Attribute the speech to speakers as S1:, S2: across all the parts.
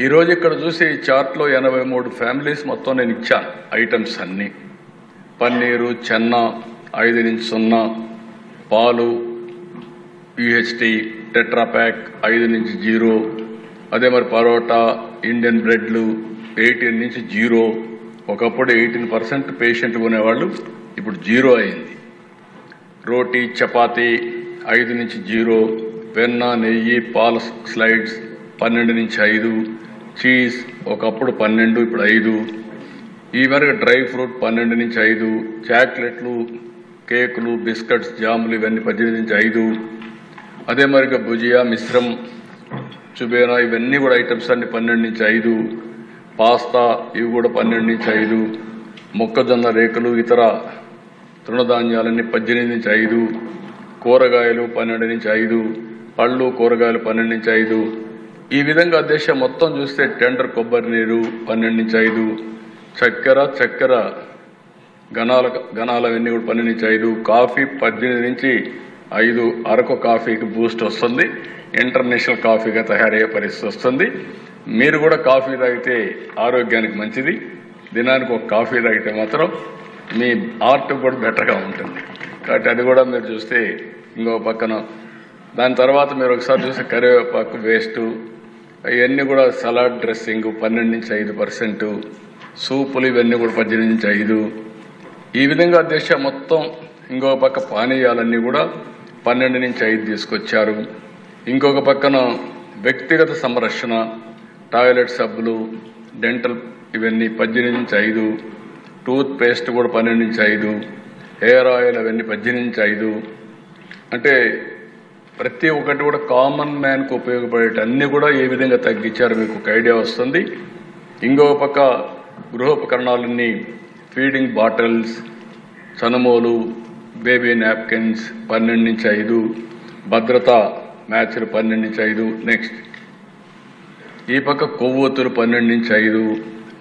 S1: ఈరోజు ఇక్కడ చూసి ఈ చార్ట్లో 83 ఫ్యామిలీస్ మొత్తం నేను ఇచ్చాను ఐటమ్స్ అన్నీ. పన్నీరు, చెన్న 5 నుంచి 0, పాలు UHT టెట్రా ప్యాక్ 5 నుంచి 0, అదే మరి పరోటా, ఇండియన్ బ్రెడ్లు 18 నుంచి 0. ఒకప్పుడు 18% పేషెంట్ కొనేవాళ్ళు, ఇప్పుడు 0 అయింది. రోటీ, చపాతీ 5 నుంచి 0, వెన్న, నెయ్యి, పాల స్లైడ్స్ 12 నుంచి 5, చీజ్ ఒకప్పుడు 12, ఇప్పుడు 5. ఈ మేరకు డ్రై ఫ్రూట్ 12 నుంచి 5, చాక్లెట్లు, కేకులు, బిస్కెట్స్, జాములు ఇవన్నీ 18 నుంచి 5. అదే మరిగా భుజియా, మిశ్రం, చుబేనా ఇవన్నీ కూడా ఐటమ్స్ అన్ని 12 నుంచి 5. పాస్తా ఇవి కూడా 12 నుంచి 5. మొక్కజొన్న రేకులు, ఇతర తృణధాన్యాలన్నీ 18 నుంచి 5. కూరగాయలు 12 నుంచి 5. పళ్ళు, కూరగాయలు 12 నుంచి 5. ఈ విధంగా దేశం మొత్తం చూస్తే టెండర్ కొబ్బరి నీరు 12 నుంచి 5. చక్కెర గణాలవన్నీ కూడా 12 నుంచి 5. కాఫీ 18 నుంచి 5. అరకు కాఫీకి బూస్ట్ వస్తుంది, ఇంటర్నేషనల్ కాఫీగా తయారయ్యే పరిస్థితి వస్తుంది. మీరు కూడా కాఫీ తాగితే ఆరోగ్యానికి మంచిది. దినానికి ఒక కాఫీ తాగితే మాత్రం మీ ఆర్ట్ కూడా బెటర్గా ఉంటుంది. కాబట్టి అది కూడా మీరు చూస్తే ఇంకో పక్కన దాని తర్వాత మీరు ఒకసారి చూస్తే కరివేపాకు వేస్ట్ ఇవన్నీ కూడా సలాడ్ డ్రెస్సింగ్ 12 నుంచి 5%, సూపులు ఇవన్నీ కూడా 18 నుంచి 5. ఈ విధంగా దేశం మొత్తం ఇంకొక పక్క పానీయాలన్నీ కూడా 12 నుంచి 5 తీసుకొచ్చారు. ఇంకొక పక్కన వ్యక్తిగత సంరక్షణ, టాయిలెట్ సబ్బులు, డెంటల్ ఇవన్నీ 18 నుంచి 5. టూత్ పేస్ట్ కూడా 12 నుంచి 5. హెయిర్ ఆయిల్ అవన్నీ 18 నుంచి 5. అంటే ప్రతి ఒక్కటి కూడా కామన్ మ్యాన్కు ఉపయోగపడే అన్నీ కూడా ఏ విధంగా తగ్గించారు మీకు ఒక ఐడియా వస్తుంది. ఇంకొక పక్క గృహోపకరణాలన్నీ ఫీడింగ్ బాటిల్స్, చనుమోలు, బేబీ నాప్కిన్స్ 12 నుంచి 5. భద్రత మ్యాచ్లు 12 నుంచి 5. నెక్స్ట్ ఈ పక్క కొవ్వొత్తులు 12 నుంచి 5.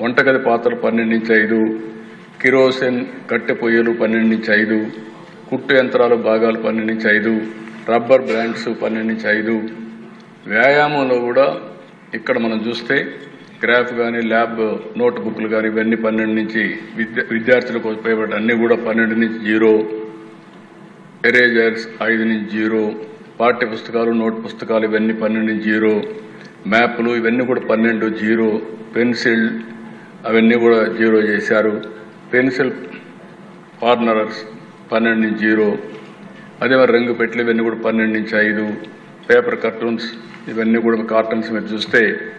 S1: వంటగది పాత్రలు 12 నుంచి 5. కిరోసిన్ కట్టె పొయ్యలు 12 నుంచి 5. కుట్టు యంత్రాలు భాగాలు 12 నుంచి 5. రబ్బర్ బ్రాండ్స్ 12 నుంచి 5. వ్యాయామంలో కూడా ఇక్కడ మనం చూస్తే గ్రాఫ్ కానీ, ల్యాబ్ నోట్బుక్లు కానీ ఇవన్నీ 12 నుంచి విద్యార్థులకు ఉపయోగపడే అన్నీ కూడా 12 నుంచి 0. ఎరేజర్స్ 5 నుంచి 0. పాఠ్య పుస్తకాలు, నోట్ పుస్తకాలు ఇవన్నీ 12 నుంచి 0. మ్యాప్లు ఇవన్నీ కూడా 12 0. పెన్సిల్ అవన్నీ కూడా 0 చేశారు. పెన్సిల్ కార్నర్స్ 12 నుంచి 0. అదే మరి రంగు పెట్టెలు ఇవన్నీ కూడా 12 నుంచి 5. పేపర్ కార్టూన్స్ ఇవన్నీ కూడా కార్టూన్స్ మీరు చూస్తే